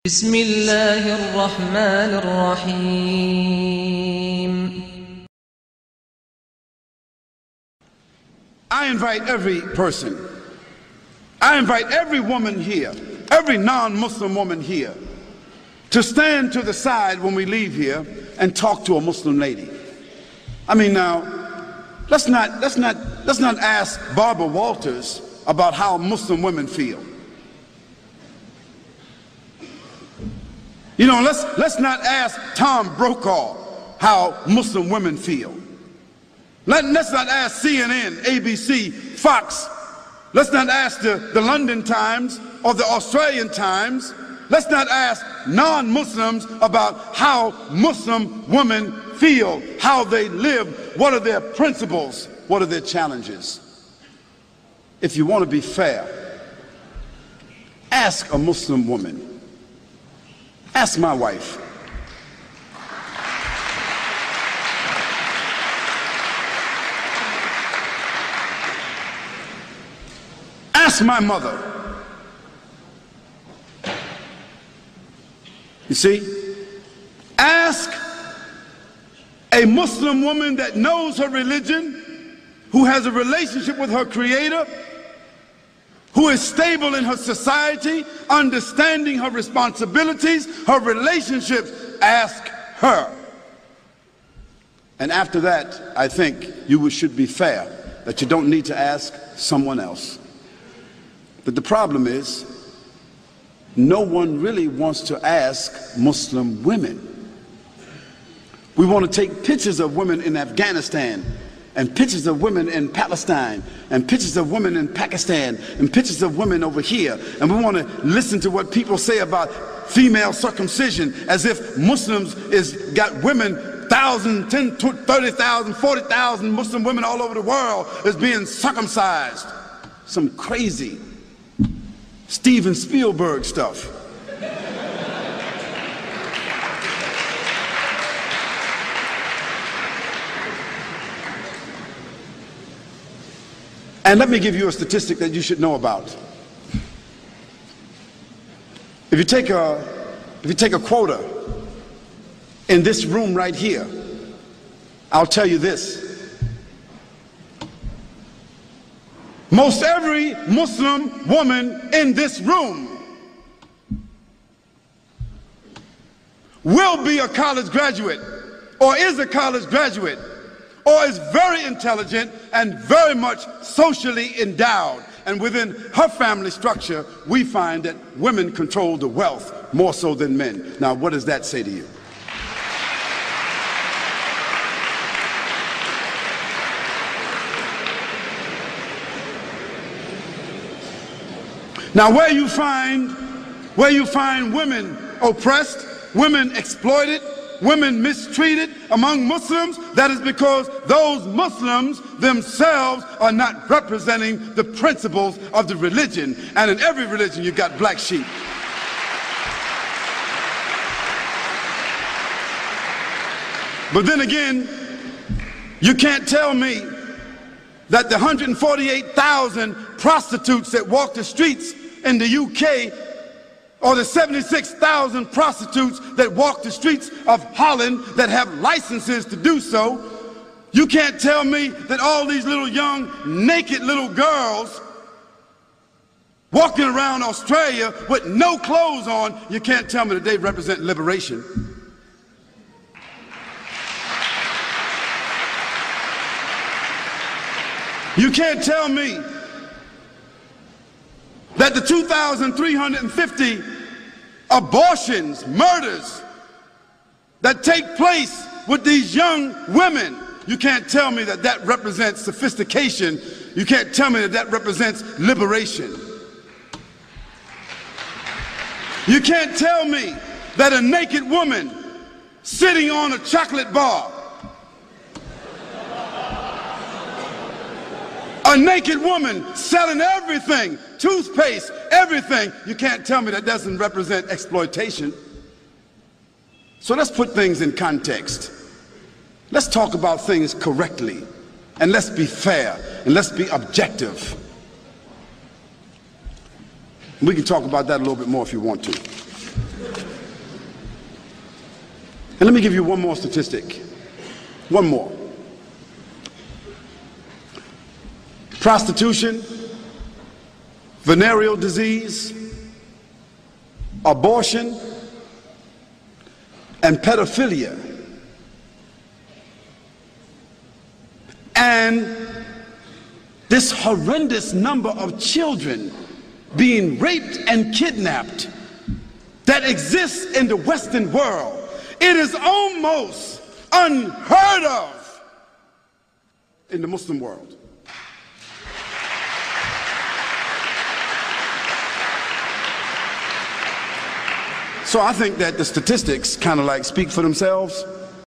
بسم الله الرحمن الرحيم. I invite every person, I invite every woman here, every non-Muslim woman here, to stand to the side when we leave here and talk to a Muslim lady. I mean, now, let's not ask Barbara Walters about how Muslim women feel. You know, let's not ask Tom Brokaw how Muslim women feel. Let's not ask CNN, ABC, Fox. Let's not ask the London Times or the Australian Times. Let's not ask non-Muslims about how Muslim women feel, how they live, what are their principles, what are their challenges. If you want to be fair, ask a Muslim woman. Ask my wife. Ask my mother. You see, ask a Muslim woman that knows her religion, who has a relationship with her Creator, who is stable in her society, understanding her responsibilities, her relationships. Ask her. And after that, I think you should be fair, that you don't need to ask someone else. But the problem is, no one really wants to ask Muslim women. We want to take pictures of women in Afghanistan, and pictures of women in Palestine, and pictures of women in Pakistan, and pictures of women over here. And we want to listen to what people say about female circumcision, as if Muslims got women, 1,000, 10, 30,000, 40,000 Muslim women all over the world is being circumcised. Some crazy Steven Spielberg stuff. And let me give you a statistic that you should know about. If you take a quota in this room right here, I'll tell you this. Most every Muslim woman in this room will be a college graduate, or is a college graduate, or is very intelligent and very much socially endowed. And within her family structure, we find that women control the wealth more so than men. Now, what does that say to you? Now, where you find women oppressed, women exploited, women mistreated among Muslims, that is because those Muslims themselves are not representing the principles of the religion. And in every religion you've got black sheep. But then again, you can't tell me that the 148,000 prostitutes that walk the streets in the UK, or the 76,000 prostitutes that walk the streets of Holland that have licenses to do so, you can't tell me that all these little young naked little girls walking around Australia with no clothes on, you can't tell me that they represent liberation. You can't tell me that the 2,350 abortions, murders that take place with these young women, you can't tell me that that represents sophistication. You can't tell me that that represents liberation. You can't tell me that a naked woman sitting on a chocolate bar, a naked woman selling everything, toothpaste, everything, you can't tell me that doesn't represent exploitation. So let's put things in context. Let's talk about things correctly, and let's be fair, and let's be objective. We can talk about that a little bit more if you want to. And let me give you one more statistic. One more. Prostitution, venereal disease, abortion, and pedophilia. And this horrendous number of children being raped and kidnapped that exists in the Western world. It is almost unheard of in the Muslim world. So I think that the statistics kind of like speak for themselves.